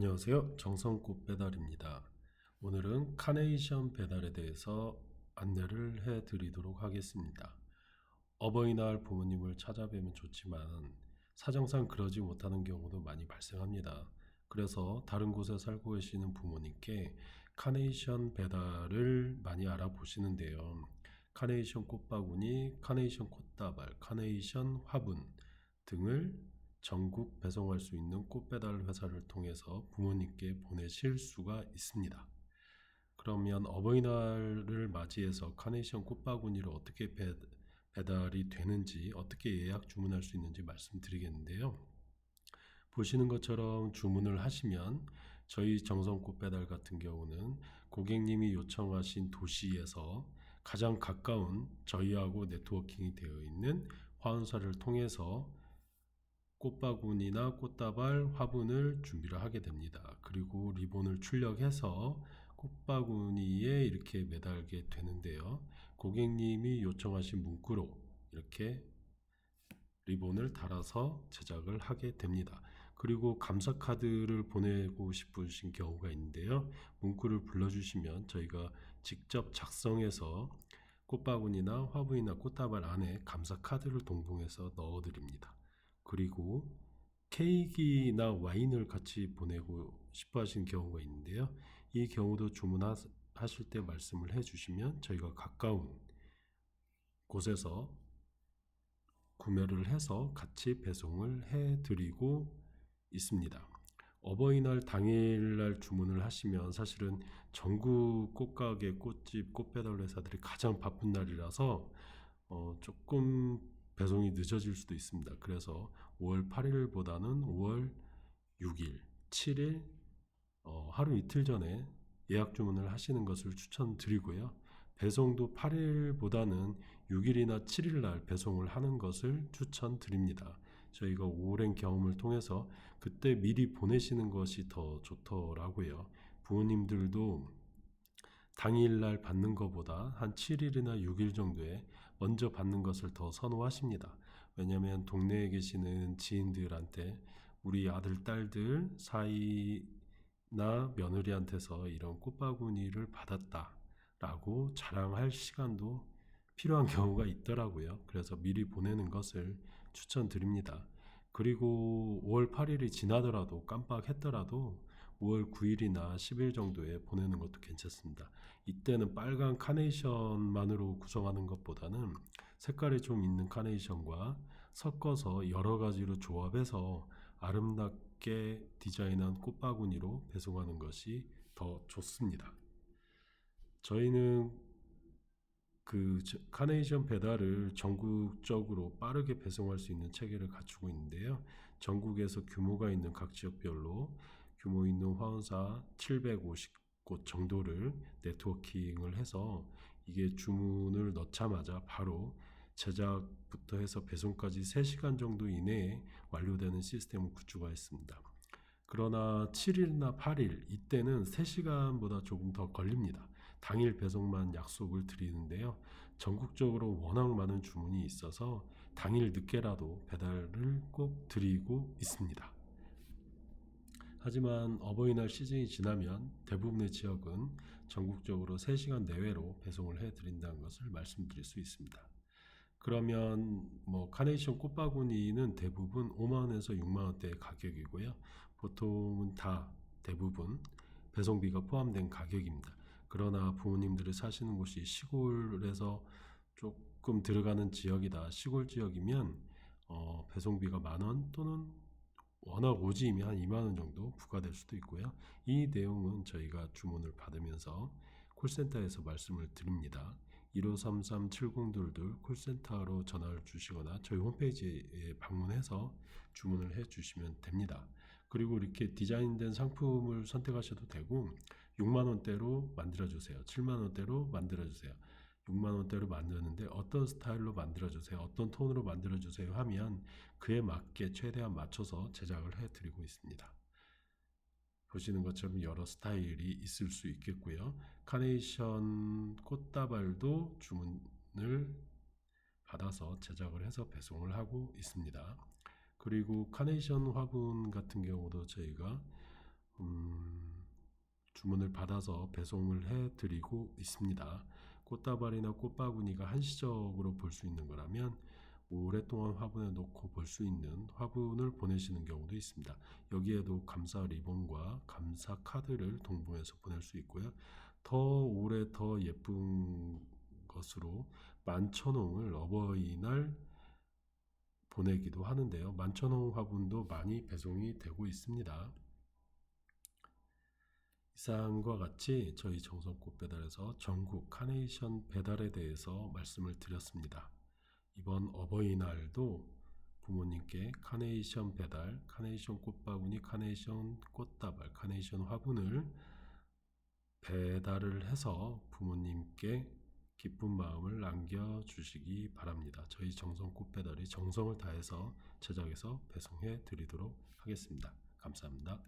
안녕하세요. 정성꽃 배달입니다. 오늘은 카네이션 배달에 대해서 안내를 해 드리도록 하겠습니다. 어버이날 부모님을 찾아뵈면 좋지만 사정상 그러지 못하는 경우도 많이 발생합니다. 그래서 다른 곳에 살고 계시는 부모님께 카네이션 배달을 많이 알아보시는데요. 카네이션 꽃바구니, 카네이션 꽃다발, 카네이션 화분 등을 전국 배송할 수 있는 꽃배달 회사를 통해서 부모님께 보내실 수가 있습니다. 그러면 어버이날을 맞이해서 카네이션 꽃바구니를 어떻게 배달이 되는지, 어떻게 예약 주문할 수 있는지 말씀드리겠는데요. 보시는 것처럼 주문을 하시면 저희 정성꽃 배달 같은 경우는 고객님이 요청하신 도시에서 가장 가까운 저희하고 네트워킹이 되어 있는 화원사를 통해서 꽃바구니나 꽃다발, 화분을 준비를 하게 됩니다. 그리고 리본을 출력해서 꽃바구니에 이렇게 매달게 되는데요. 고객님이 요청하신 문구로 이렇게 리본을 달아서 제작을 하게 됩니다. 그리고 감사 카드를 보내고 싶으신 경우가 있는데요. 문구를 불러주시면 저희가 직접 작성해서 꽃바구니나 화분이나 꽃다발 안에 감사 카드를 동봉해서 넣어드립니다. 그리고 케이크나 와인을 같이 보내고 싶어 하신 경우가 있는데요. 이 경우도 주문하실 때 말씀을 해주시면 저희가 가까운 곳에서 구매를 해서 같이 배송을 해드리고 있습니다. 어버이날 당일날 주문을 하시면 사실은 전국 꽃가게, 꽃집, 꽃배달 회사들이 가장 바쁜 날이라서 조금 배송이 늦어질 수도 있습니다. 그래서 5월 8일보다는 5월 6일, 7일 하루 이틀 전에 예약 주문을 하시는 것을 추천드리고요. 배송도 8일보다는 6일이나 7일 날 배송을 하는 것을 추천드립니다. 저희가 오랜 경험을 통해서 그때 미리 보내시는 것이 더 좋더라고요. 부모님들도 당일날 받는 것보다 한 7일이나 6일 정도에 먼저 받는 것을 더 선호하십니다. 왜냐하면 동네에 계시는 지인들한테 우리 아들, 딸들 사이나 며느리한테서 이런 꽃바구니를 받았다라고 자랑할 시간도 필요한 경우가 있더라고요. 그래서 미리 보내는 것을 추천드립니다. 그리고 5월 8일이 지나더라도 깜빡했더라도 5월 9일이나 10일 정도에 보내는 것도 괜찮습니다. 이때는 빨간 카네이션만으로 구성하는 것보다는 색깔이 좀 있는 카네이션과 섞어서 여러 가지로 조합해서 아름답게 디자인한 꽃바구니로 배송하는 것이 더 좋습니다. 저희는 그 카네이션 배달을 전국적으로 빠르게 배송할 수 있는 체계를 갖추고 있는데요. 전국에서 규모가 있는 각 지역별로 규모 있는 화원사 750곳 정도를 네트워킹을 해서 이게 주문을 넣자마자 바로 제작부터 해서 배송까지 3시간 정도 이내에 완료되는 시스템을 구축하였습니다. 그러나 7일이나 8일 이때는 3시간보다 조금 더 걸립니다. 당일 배송만 약속을 드리는데요. 전국적으로 워낙 많은 주문이 있어서 당일 늦게라도 배달을 꼭 드리고 있습니다. 하지만 어버이날 시즌이 지나면 대부분의 지역은 전국적으로 3시간 내외로 배송을 해드린다는 것을 말씀드릴 수 있습니다. 그러면 카네이션 꽃바구니는 대부분 5만원에서 6만원대의 가격이고요. 보통은 다 대부분 배송비가 포함된 가격입니다. 그러나 부모님들이 사시는 곳이 시골에서 조금 들어가는 지역이다. 시골 지역이면 배송비가 만원 또는 워낙 오지이면 한 2만원 정도 부과될 수도 있고요. 이 내용은 저희가 주문을 받으면서 콜센터에서 말씀을 드립니다. 1533-7022 콜센터로 전화를 주시거나 저희 홈페이지에 방문해서 주문을 해 주시면 됩니다. 그리고 이렇게 디자인된 상품을 선택하셔도 되고 6만원대로 만들어주세요. 7만원대로 만들어주세요. 6만원대로 만드는데 어떤 스타일로 만들어주세요. 어떤 톤으로 만들어주세요 하면 그에 맞게 최대한 맞춰서 제작을 해드리고 있습니다. 보시는 것처럼 여러 스타일이 있을 수 있겠고요. 카네이션 꽃다발도 주문을 받아서 제작을 해서 배송을 하고 있습니다. 그리고 카네이션 화분 같은 경우도 저희가 주문을 받아서 배송을 해드리고 있습니다. 꽃다발이나 꽃바구니가 한시적으로 볼 수 있는 거라면 오랫동안 화분에 놓고 볼 수 있는 화분을 보내시는 경우도 있습니다. 여기에도 감사 리본과 감사 카드를 동봉해서 보낼 수 있고요. 더 오래 더 예쁜 것으로 만천홍을 어버이날 보내기도 하는데요. 만천홍 화분도 많이 배송이 되고 있습니다. 이상과 같이 저희 정성꽃배달에서 전국 카네이션 배달에 대해서 말씀을 드렸습니다. 이번 어버이날도 부모님께 카네이션 배달, 카네이션 꽃바구니, 카네이션 꽃다발, 카네이션 화분을 배달을 해서 부모님께 기쁜 마음을 남겨주시기 바랍니다. 저희 정성꽃배달이 정성을 다해서 제작해서 배송해 드리도록 하겠습니다. 감사합니다.